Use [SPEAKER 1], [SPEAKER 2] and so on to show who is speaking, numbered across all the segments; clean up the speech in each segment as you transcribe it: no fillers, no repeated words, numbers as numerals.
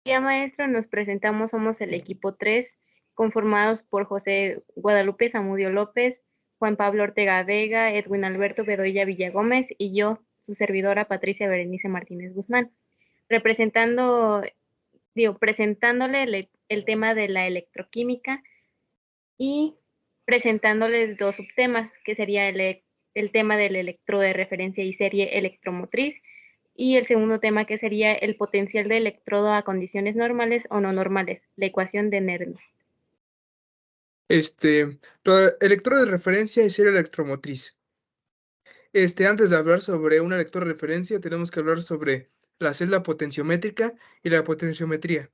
[SPEAKER 1] Ya maestro, nos presentamos, somos el equipo 3, conformados por José Guadalupe Zamudio López, Juan Pablo Ortega Vega, Edwin Alberto Bedoya Villagómez y yo, su servidora Patricia Berenice Martínez Guzmán, representando, presentándole el tema de la electroquímica y presentándoles dos subtemas, que sería el tema del electrodo de referencia y serie electromotriz, y el segundo tema que sería el potencial de electrodo a condiciones normales o no normales, la ecuación de Nernst.
[SPEAKER 2] Electrodo de referencia y serie electromotriz. Antes de hablar sobre un electrodo de referencia, tenemos que hablar sobre la celda potenciométrica y la potenciometría.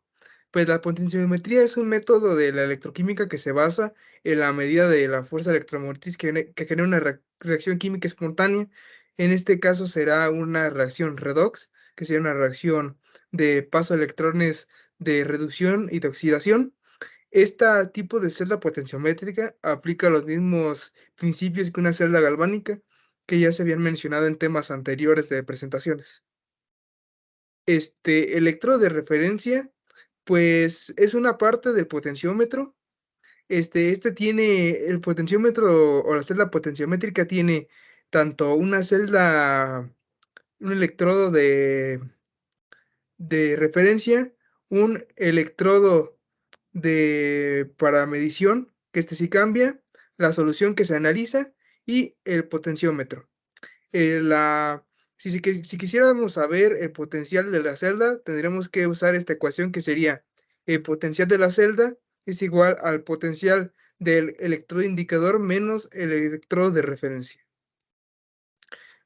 [SPEAKER 2] Pues la potenciometría es un método de la electroquímica que se basa en la medida de la fuerza electromotriz que genera una reacción química espontánea. En este caso será una reacción redox, que sería una reacción de paso de electrones de reducción y de oxidación. Este tipo de celda potenciométrica aplica los mismos principios que una celda galvánica, que ya se habían mencionado en temas anteriores de presentaciones. Electrodo de referencia, pues es una parte del potenciómetro. Tiene el potenciómetro o la celda potenciométrica tiene tanto una celda, un electrodo de referencia, un electrodo para medición, que sí cambia, la solución que se analiza y el potenciómetro. Si quisiéramos saber el potencial de la celda, tendríamos que usar esta ecuación que sería el potencial de la celda es igual al potencial del electrodo indicador menos el electrodo de referencia.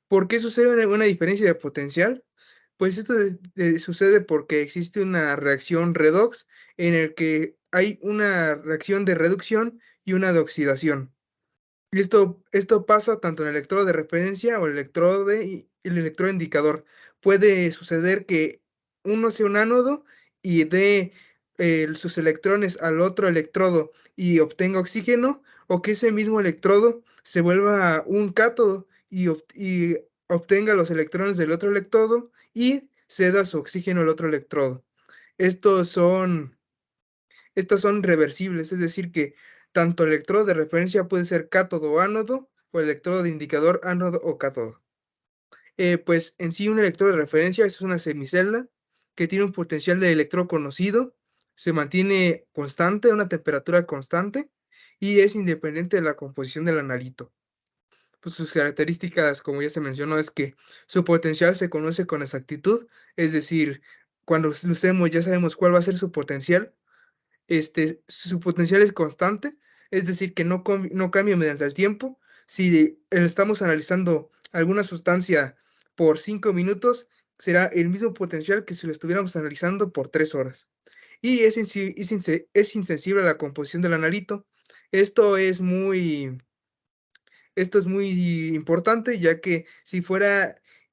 [SPEAKER 2] ¿Por qué sucede una diferencia de potencial? Pues esto sucede porque existe una reacción redox en el que hay una reacción de reducción y una de oxidación. Esto pasa tanto en el electrodo de referencia o el electrodo indicador. Puede suceder que uno sea un ánodo y dé sus electrones al otro electrodo y obtenga oxígeno, o que ese mismo electrodo se vuelva un cátodo y obtenga los electrones del otro electrodo y ceda su oxígeno al otro electrodo. Estos son Estas son reversibles, es decir, que tanto el electrodo de referencia puede ser cátodo o ánodo, o el electrodo de indicador ánodo o cátodo. Pues en sí un electrodo de referencia es una semicelda que tiene un potencial de electrón conocido, se mantiene constante a una temperatura constante y es independiente de la composición del analito. Pues sus características, como ya se mencionó, es que su potencial se conoce con exactitud, es decir, cuando lo usemos ya sabemos cuál va a ser su potencial. Su potencial es constante, es decir, que no cambia mediante el tiempo. Si estamos analizando alguna sustancia por 5 minutos, será el mismo potencial que si lo estuviéramos analizando por 3 horas. Y es insensible a la composición del analito. Esto es muy, Esto es muy importante, ya que si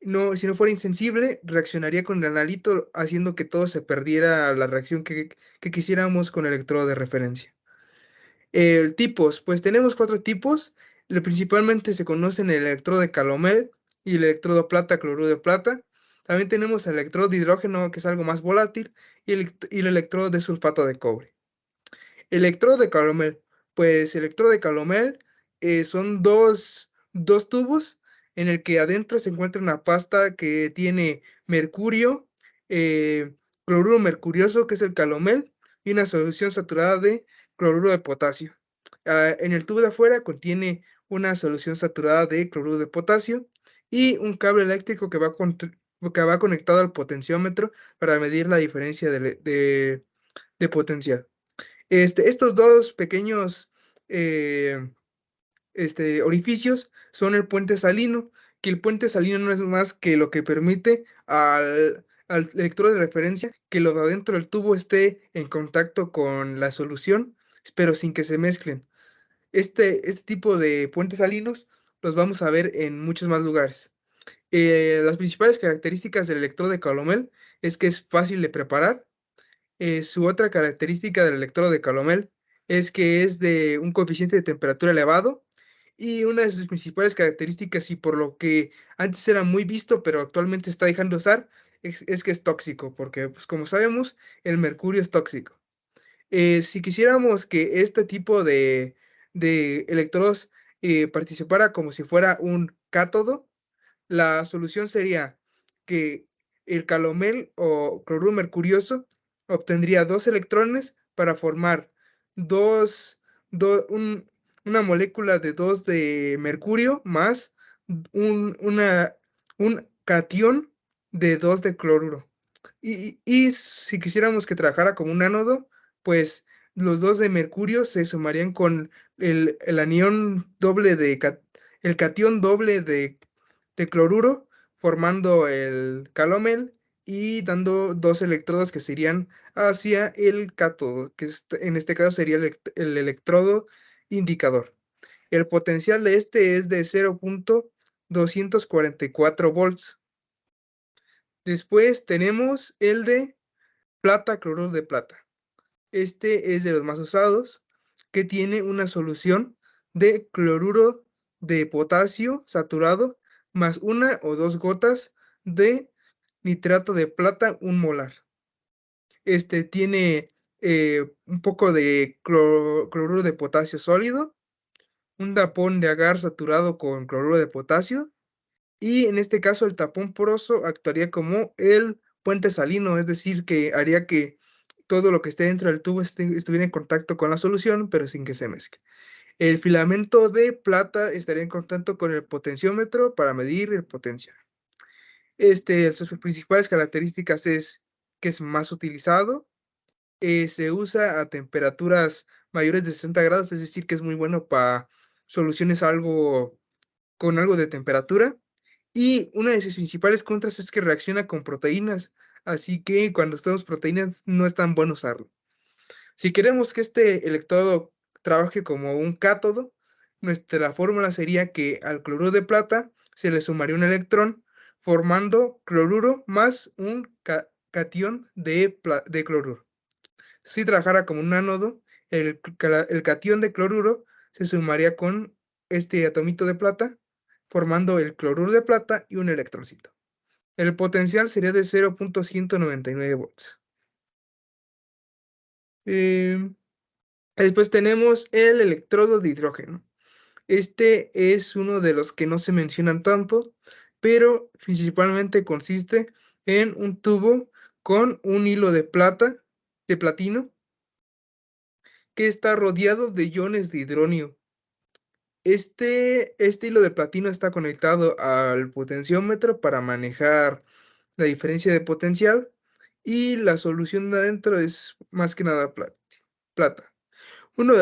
[SPEAKER 2] no fuera insensible, reaccionaría con el analito, haciendo que todo se perdiera la reacción que quisiéramos con el electrodo de referencia. Tipos, pues tenemos 4 tipos. Principalmente se conocen el electrodo de Calomel y el electrodo plata-cloruro de plata. También tenemos el electrodo de hidrógeno, que es algo más volátil, y el electrodo de sulfato de cobre. Electrodo de Calomel. Pues el electrodo de Calomel son dos tubos en el que adentro se encuentra una pasta que tiene mercurio, eh, cloruro mercurioso, que es el calomel, y una solución saturada de cloruro de potasio. En el tubo de afuera contiene una solución saturada de cloruro de potasio y un cable eléctrico que va conectado al potenciómetro para medir la diferencia de potencial. Estos dos pequeños eh, orificios son el puente salino, que el puente salino no es más que lo que permite al electrodo de referencia que lo de adentro del tubo esté en contacto con la solución, pero sin que se mezclen. Este tipo de puentes salinos los vamos a ver en muchos más lugares. Las principales características del electrodo de Calomel es que es fácil de preparar. Su otra característica del electrodo de Calomel es que es de un coeficiente de temperatura elevado, y una de sus principales características, y por lo que antes era muy visto pero actualmente está dejando de usar, es que es tóxico, porque pues como sabemos, el mercurio es tóxico. Si quisiéramos que este tipo de electrodos participara como si fuera un cátodo, la solución sería que el calomel o cloruro mercurioso obtendría dos electrones para formar dos, do- un- una molécula de 2 de mercurio más una, un catión de 2 de cloruro. Y si quisiéramos que trabajara como un ánodo, pues los dos de mercurio se sumarían con el anión doble el catión doble de cloruro, formando el calomel y dando dos electrodos que se irían hacia el cátodo, que en este caso sería el electrodo indicador. El potencial de este es de 0,244 volts. Después tenemos el de plata, cloruro de plata. Este es de los más usados, que tiene una solución de cloruro de potasio saturado más una o dos gotas de nitrato de plata, un molar. Este tiene un poco de cloruro de potasio sólido, un tapón de agar saturado con cloruro de potasio, y en este caso el tapón poroso actuaría como el puente salino, es decir, que haría que todo lo que esté dentro del tubo estuviera en contacto con la solución, pero sin que se mezcle. El filamento de plata estaría en contacto con el potenciómetro para medir el potencial. Sus principales características es que es más utilizado, se usa a temperaturas mayores de 60 grados, es decir, que es muy bueno para soluciones con algo de temperatura. Y una de sus principales contras es que reacciona con proteínas, así que cuando estamos proteínas no es tan bueno usarlo. Si queremos que este electrodo trabaje como un cátodo, nuestra fórmula sería que al cloruro de plata se le sumaría un electrón, formando cloruro más un catión de cloruro. Si trabajara como un ánodo, el catión de cloruro se sumaría con este atomito de plata, formando el cloruro de plata y un electroncito. El potencial sería de 0,199 volts. Em, Después tenemos el electrodo de hidrógeno. Este es uno de los que no se mencionan tanto, pero principalmente consiste en un tubo con un hilo de plata, de platino, que está rodeado de iones de hidronio. Este hilo de platino está conectado al potenciómetro para manejar la diferencia de potencial y la solución de adentro es más que nada plata.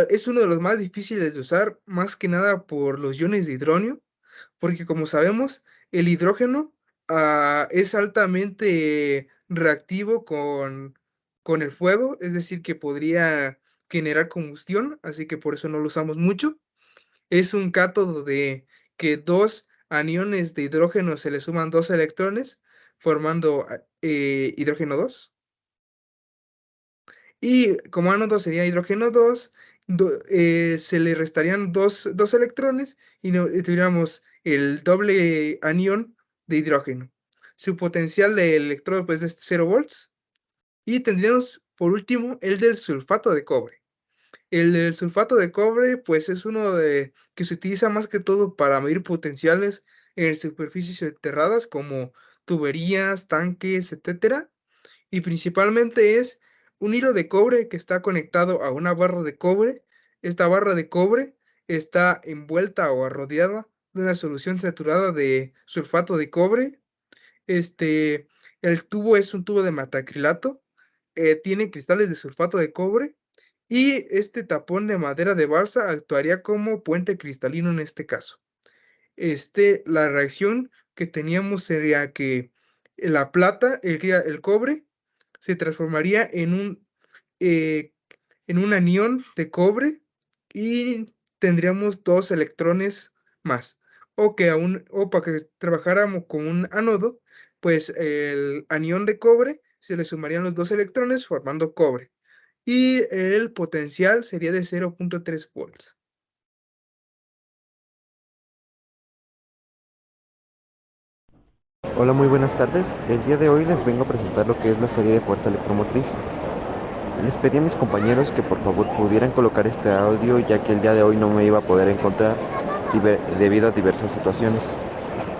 [SPEAKER 2] Es uno de los más difíciles de usar, más que nada por los iones de hidronio, porque como sabemos, el hidrógeno es altamente reactivo con el fuego, es decir, que podría generar combustión, así que por eso no lo usamos mucho. Es un cátodo de que dos aniones de hidrógeno se le suman dos electrones, formando hidrógeno 2. Y como ánodo sería hidrógeno 2, se le restarían dos electrones y, y tuviéramos el doble anión de hidrógeno. Su potencial de electrodo pues es 0 volts. Y tendríamos por último el del sulfato de cobre. El del sulfato de cobre pues es uno que se utiliza más que todo para medir potenciales en superficies enterradas como tuberías, tanques, etcétera, y principalmente es un hilo de cobre que está conectado a una barra de cobre. Esta barra de cobre está envuelta o rodeada de una solución saturada de sulfato de cobre. Este, el tubo es un tubo de metacrilato, tiene cristales de sulfato de cobre y este tapón de madera de balsa actuaría como puente cristalino en este caso. La reacción que teníamos sería que la plata, el cobre, se transformaría eh, en un anión de cobre y tendríamos dos electrones más. O para que trabajáramos con un ánodo, pues el anión de cobre se le sumarían los dos electrones formando cobre. Y el potencial sería de 0,3 volts.
[SPEAKER 3] Hola, muy buenas tardes. El día de hoy les vengo a presentar lo que es la serie de fuerza electromotriz. Les pedí a mis compañeros que por favor pudieran colocar este audio ya que el día de hoy no me iba a poder encontrar debido a diversas situaciones.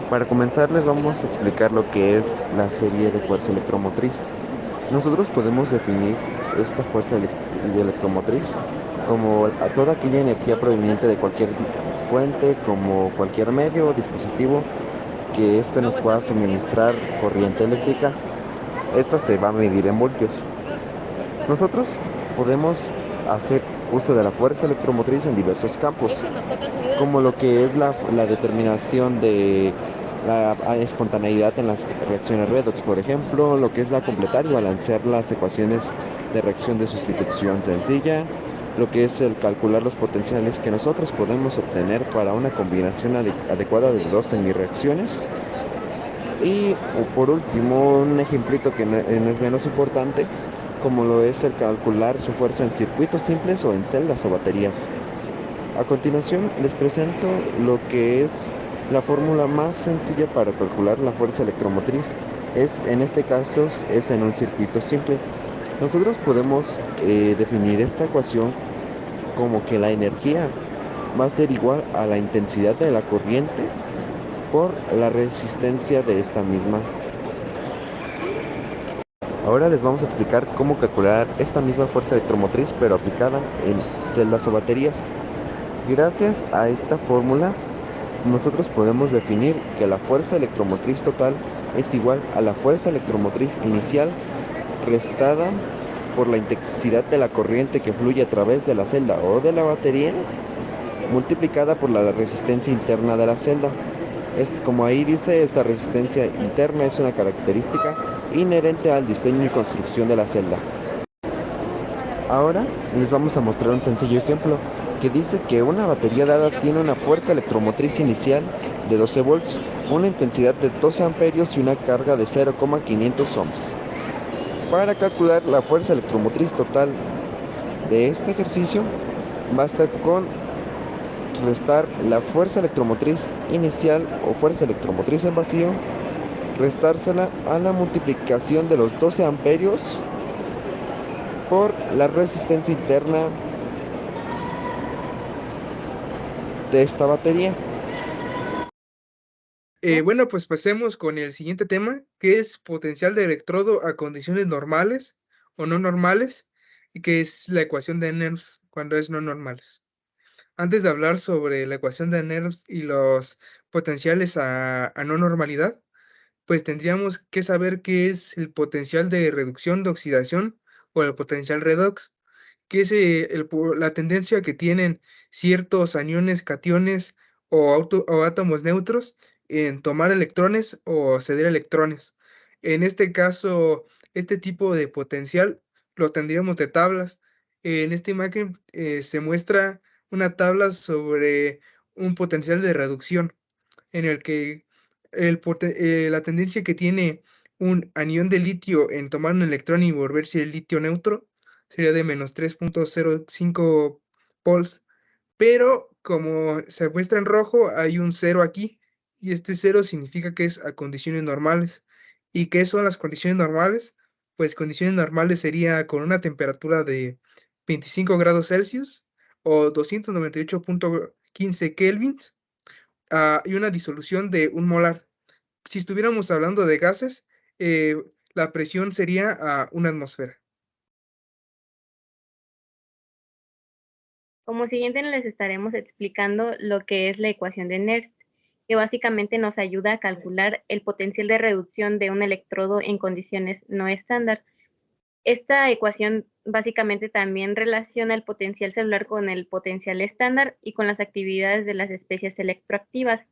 [SPEAKER 3] Para comenzar les vamos a explicar lo que es la serie de fuerza electromotriz. Nosotros podemos definir esta electromotriz como a toda aquella energía proveniente de cualquier fuente, como cualquier medio o dispositivo que éste nos pueda suministrar corriente eléctrica. Esta se va a medir en voltios. Nosotros podemos hacer uso de la fuerza electromotriz en diversos campos, como lo que es la determinación de la espontaneidad en las reacciones redox, por ejemplo, lo que es la completar y balancear las ecuaciones de reacción de sustitución sencilla, lo que es el calcular los potenciales que nosotros podemos obtener para una combinación adecuada de dos semireacciones. Y por último, un ejemplito que no es menos importante, como lo es el calcular su fuerza en circuitos simples o en celdas o baterías. A continuación les presento lo que es la fórmula más sencilla para calcular la fuerza electromotriz. En este caso es en un circuito simple. Nosotros podemos definir esta ecuación como que la energía va a ser igual a la intensidad de la corriente por la resistencia de esta misma. Ahora les vamos a explicar cómo calcular esta misma fuerza electromotriz pero aplicada en celdas o baterías. Gracias a esta fórmula nosotros podemos definir que la fuerza electromotriz total es igual a la fuerza electromotriz inicial restada por la intensidad de la corriente que fluye a través de la celda o de la batería multiplicada por la resistencia interna de la celda. Es como ahí dice, esta resistencia interna es una característica inherente al diseño y construcción de la celda. Ahora les vamos a mostrar un sencillo ejemplo que dice que una batería dada tiene una fuerza electromotriz inicial de 12 volts, una intensidad de 12 amperios y una carga de 0,500 ohms. Para calcular la fuerza electromotriz total de este ejercicio, basta con restar la fuerza electromotriz inicial o fuerza electromotriz en vacío, restársela a la multiplicación de los 12 amperios por la resistencia interna de esta batería.
[SPEAKER 2] Bueno, pues pasemos con el siguiente tema, que es potencial de electrodo a condiciones normales o no normales, y que es la ecuación de Nernst cuando es no normales. Antes de hablar sobre la ecuación de Nernst y los potenciales a no normalidad, pues tendríamos que saber qué es el potencial de reducción de oxidación o el potencial redox, que es la tendencia que tienen ciertos aniones, cationes o átomos neutros en tomar electrones o ceder electrones. En este caso, este tipo de potencial lo tendríamos de tablas. En esta imagen se muestra una tabla sobre un potencial de reducción en el que la tendencia que tiene un anión de litio en tomar un electrón y volverse el litio neutro sería de menos 3,05 pols, pero como se muestra en rojo, hay un cero aquí, y este cero significa que es a condiciones normales. ¿Y qué son las condiciones normales? Pues condiciones normales sería con una temperatura de 25 grados Celsius o 298,15 kelvins, y una disolución de un molar. Si estuviéramos hablando de gases, la presión sería a una atmósfera.
[SPEAKER 1] Como siguiente les estaremos explicando lo que es la ecuación de Nernst, que básicamente nos ayuda a calcular el potencial de reducción de un electrodo en condiciones no estándar. Esta ecuación básicamente también relaciona el potencial celular con el potencial estándar y con las actividades de las especies electroactivas,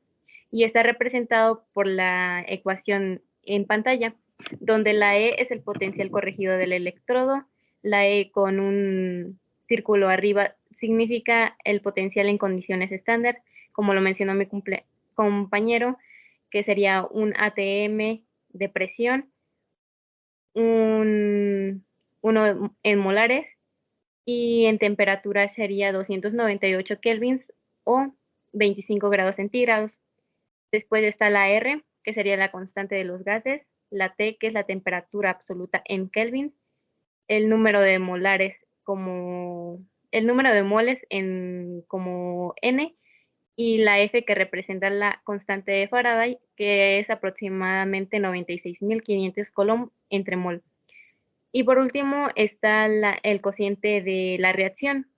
[SPEAKER 1] y está representado por la ecuación en pantalla, donde la E es el potencial corregido del electrodo, la E con un círculo arriba significa el potencial en condiciones estándar, como lo mencionó mi compañero, que sería un ATM de presión, uno en molares, y en temperatura sería 298 kelvins o 25 grados centígrados. Después está la R, que sería la constante de los gases, la T, que es la temperatura absoluta en kelvins, el número de molares como el número de moles en como N, y la F, que representa la constante de Faraday, que es aproximadamente 96.500 Coulomb entre mol. Y por último está el cociente de la reacción,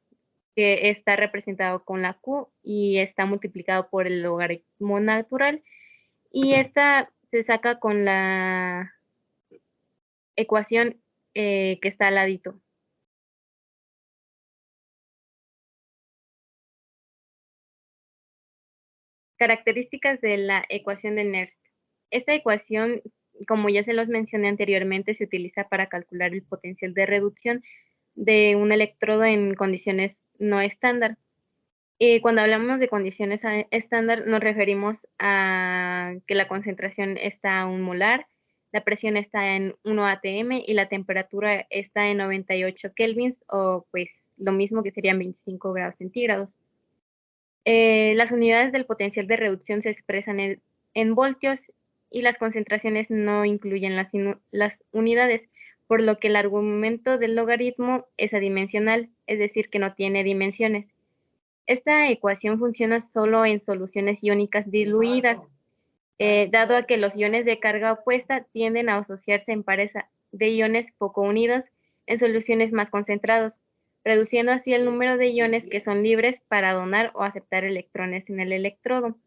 [SPEAKER 1] que está representado con la Q y está multiplicado por el logaritmo natural, y esta se saca con la ecuación que está al ladito. Características de la ecuación de Nernst. Esta ecuación, como ya se los mencioné anteriormente, se utiliza para calcular el potencial de reducción de un electrodo en condiciones no estándar. Cuando hablamos de condiciones estándar, nos referimos a que la concentración está a 1 molar, la presión está en 1 atm y la temperatura está en 98 kelvins, o pues lo mismo que serían 25 grados centígrados. Las unidades del potencial de reducción se expresan en voltios y las concentraciones no incluyen las unidades, por lo que el argumento del logaritmo es adimensional, es decir, que no tiene dimensiones. Esta ecuación funciona solo en soluciones iónicas diluidas, dado a que los iones de carga opuesta tienden a asociarse en pares de iones poco unidos en soluciones más concentrados, reduciendo así el número de iones que son libres para donar o aceptar electrones en el electrodo.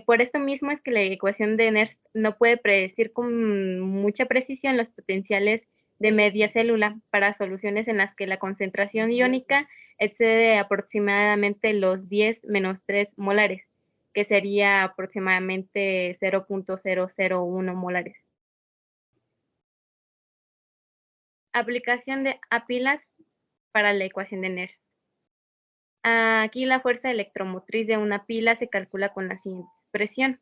[SPEAKER 1] Por esto mismo es que la ecuación de Nernst no puede predecir con mucha precisión los potenciales de media célula para soluciones en las que la concentración iónica excede aproximadamente los 10-3 molares, que sería aproximadamente 0.001 molares. Aplicación a pilas para la ecuación de Nernst. Aquí la fuerza electromotriz de una pila se calcula con la siguiente expresión,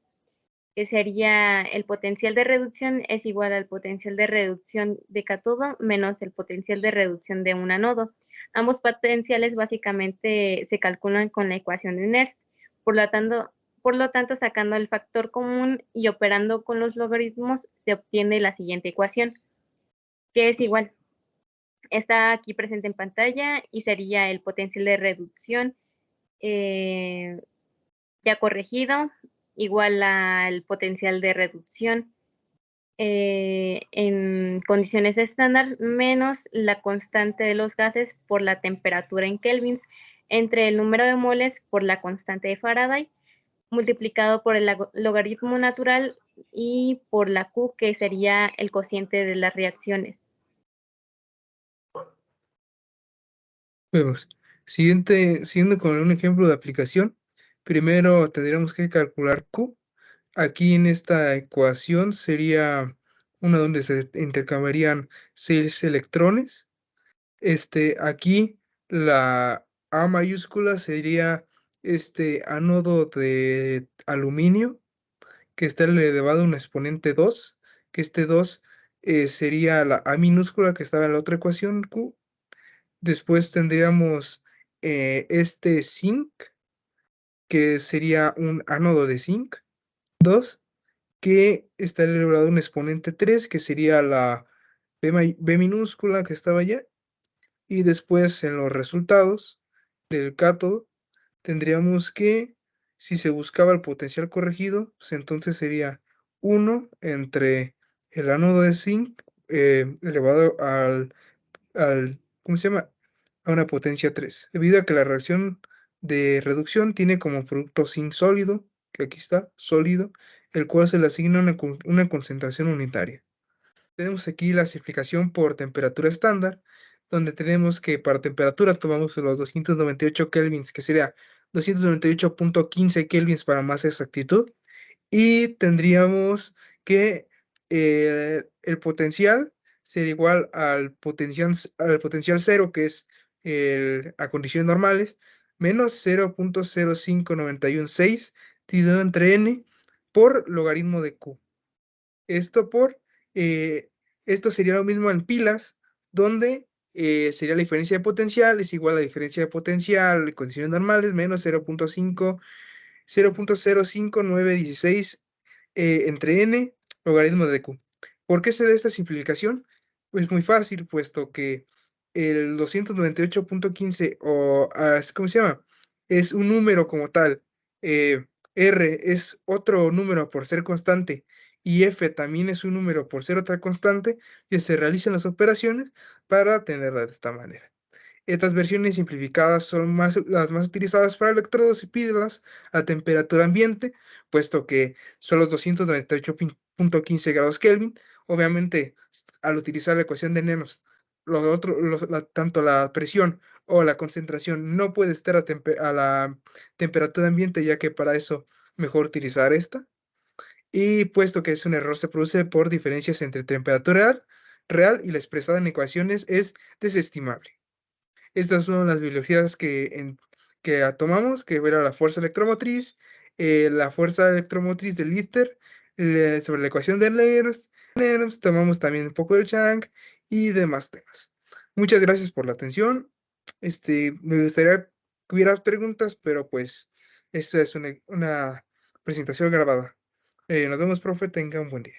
[SPEAKER 1] que sería el potencial de reducción es igual al potencial de reducción de cátodo menos el potencial de reducción de un ánodo. Ambos potenciales básicamente se calculan con la ecuación de Nernst. Por lo tanto, sacando el factor común y operando con los logaritmos, se obtiene la siguiente ecuación, que es igual. Está aquí presente en pantalla y sería el potencial de reducción ya corregido, igual al potencial de reducción en condiciones estándar menos la constante de los gases por la temperatura en kelvins entre el número de moles por la constante de Faraday multiplicado por el logaritmo natural y por la Q, que sería el cociente de las reacciones.
[SPEAKER 2] Vemos. Siguiendo con un ejemplo de aplicación, primero tendríamos que calcular Q. Aquí en esta ecuación sería una donde se intercambiarían 6 electrones. Aquí la A mayúscula sería este ánodo de aluminio, que está elevado a un exponente 2, que este 2 sería la A minúscula que estaba en la otra ecuación Q. Después tendríamos este zinc, que sería un ánodo de zinc 2, que está elevado a un exponente 3, que sería la B minúscula que estaba allá. Y después en los resultados del cátodo tendríamos que, si se buscaba el potencial corregido, pues entonces sería 1 entre el ánodo de zinc elevado ¿cómo se llama? A una potencia 3, debido a que la reacción de reducción tiene como producto zinc sólido, que aquí está, sólido, el cual se le asigna una concentración unitaria. Tenemos aquí la simplificación por temperatura estándar, donde tenemos que para temperatura tomamos los 298 kelvins, que sería 298.15 kelvins para más exactitud, y tendríamos que el potencial sería igual al potencial 0, que es a condiciones normales, menos 0.05916 dividido entre n por logaritmo de Q. Esto sería lo mismo en pilas, donde sería la diferencia de potencial es igual a la diferencia de potencial en condiciones normales menos 0.05916 entre n logaritmo de q. ¿Por qué se da esta simplificación? Pues muy fácil, puesto que el 298.15 o, ¿cómo se llama? Es un número como tal. R es otro número por ser constante y F también es un número por ser otra constante, y se realizan las operaciones para tenerla de esta manera. Estas versiones simplificadas son las más utilizadas para electrodos y píldoras a temperatura ambiente, puesto que son los 298.15 grados Kelvin. Obviamente, al utilizar la ecuación de Nernst, tanto la presión o la concentración no puede estar a la temperatura ambiente, ya que para eso mejor utilizar esta. Y puesto que es un error, se produce por diferencias entre temperatura real y la expresada en ecuaciones es desestimable. Estas son las biologías que tomamos, que era la fuerza electromotriz, la fuerza electromotriz del ITER, sobre la ecuación de Nernst, tomamos también un poco del Chang y demás temas. Muchas gracias por la atención. Me gustaría que hubiera preguntas, pero pues esta es una presentación grabada. Nos vemos, profe. Tenga un buen día.